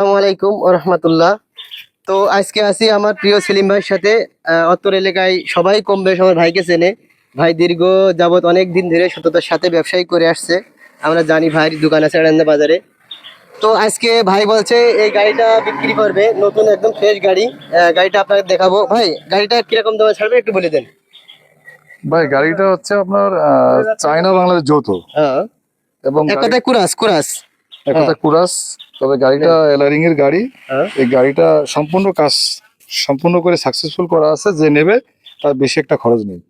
আসসালামু আলাইকুম ওয়া রাহমাতুল্লাহ। তো আজকে আছি আমার প্রিয় সেলিম ভাইয়ের সাথে। অত্র এলাকায় সবাই কম বেশ আমার ভাইকে চেনে। ভাই দীর্ঘ যাবত অনেক দিন ধরে সততার সাথে ব্যবসায়ী করে আসছে। আমরা জানি ভাইয়ের দোকান আছে আড়ান্দা বাজারে। তো আজকে ভাই বলছে এই গাড়িটা বিক্রি করবে, নতুন একদম ফ্রেশ গাড়ি। গাড়িটা আপনাকে দেখাবো। ভাই গাড়িটা কিরকম দামে ছাড়বে একটু বলে দেন। ভাই গাড়িটা হচ্ছে আপনার চায়না বাংলাদেশ যৌথ হ্যাঁ, এবং এক কথায় কুরাস কুরাস। এক হ্যাঁ কথা কুরাস। তবে গাড়িটা এলারিং এর গাড়ি। হ্যাঁ। এই গাড়িটা সম্পূর্ণ কাজ সম্পূর্ণ করে সাকসেসফুল করা আছে, যে নেবে তার বেশি একটা খরচ নেই।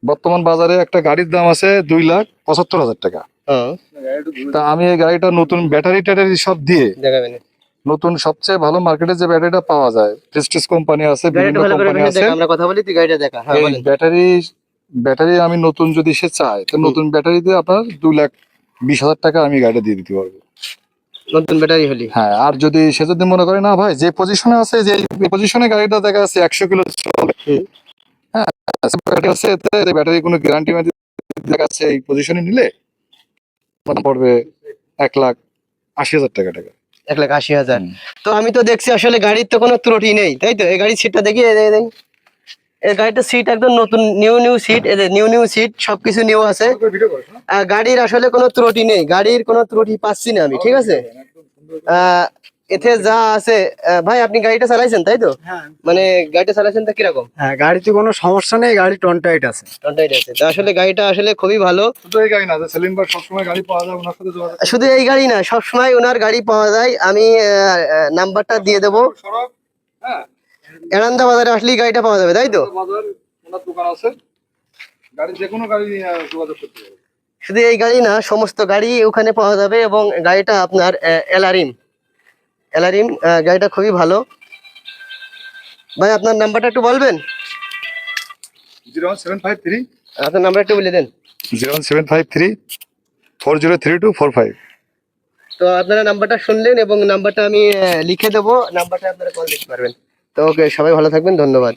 বর্তমান বাজারে একটা গাড়ির দাম আছে 2,75,000 টাকা। হ্যাঁ, তা আমি এই গাড়িটা নতুন ব্যাটারি ট্যাটারি সব দিয়ে দেখাবেন। নতুন সবচেয়ে ভালো মার্কেটে যে ব্যাটারিটা পাওয়া যায়, প্রেস্টিজ কোম্পানি আছে, বিভিন্ন গাড়িটা ভালো করে কোম্পানি বেশি আছে। দেখা, আমরা কথা বলি, তুই গাড়িটা দেখা। হ্যাঁ এই বলেন। ব্যাটারি ব্যাটারি আমি নতুন যদি সে চায়, তো হুম। নতুন ব্যাটারি দিয়ে আপনার 2,20,000 টাকা আমি গাড়িটা দিয়ে দিতে পারবো। নতুন ব্যাটারি হলি। হ্যাঁ, আর যদি সে যদি মনে করে না ভাই যে পজিশনে আছে, যে পজিশনে গাড়িটা দেখা যাচ্ছে 100 কিলো চলে, হ্যাঁ, ব্যাটারি আছে, এতে ব্যাটারি কোনো গ্যারান্টি দেখা যাচ্ছে এই পজিশনে নিলে দাম পড়বে 1,80,000 টাকা। 1,80,000। হুম। তো আমি তো দেখছি আসলে গাড়ির তো কোনো ত্রুটি নেই, তাই তো? এই গাড়ির সিটটা দেখি, এই গাড়িটার সিট একদম নতুন, new new seat, new new seat, সবকিছু নিউ আছে। গাড়ির আসলে কোনো ত্রুটি নেই, গাড়ির কোনো ত্রুটি পাচ্ছি না আমি, ঠিক আছে। আহ এতে যা আছে, ভাই আপনি গাড়িটা চালাইছেন তাই তো? হ্যাঁ মানে গাড়িটা চালাইছেন তা কিরকম? হ্যাঁ, গাড়িতে কোনো সমস্যা নেই, গাড়ি টনটাইট আছে। ফ্রন্টাইট আছে তো, আসলে গাড়িটা আসলে খুবই ভালো। শুধু এই গাড়ি না, যে সেলিম ভাই সবসময় গাড়ি পাওয়া যায়, ওনার সাথে যোগাযোগ করতে শুধু এই গাড়ি না, সবসময় ওনার গাড়ি পাওয়া যায়। আমি নাম্বারটা দিয়ে দেবো। পারবেন। সড়ক, হ্যাঁ, এড়ান্দা বাজারে আসলেই গাড়িটা পাওয়া যাবে, তাই তো? বাজার, ওনার দোকান আছে, গাড়ি যে কোনো গাড়ি নিয়ে যোগাযোগ করতে পারবে। শুধু এই গাড়ি না, সমস্ত গাড়ি ওখানে পাওয়া যাবে। এবং গাড়িটা আপনার এলারিম এলারিম গাড়িটা খুবই ভালো। ভাই আপনার নাম্বারটা একটু বলবেন? 01753 আপনার নাম্বার একটু বলে দেন। 01753 403245। তো আপনারা নাম্বারটা শুনলেন এবং নাম্বারটা আমি লিখে দেবো, নাম্বারটা আপনারা কল দিতে পারবেন। তো ওকে, সবাই ভালো থাকবেন, ধন্যবাদ।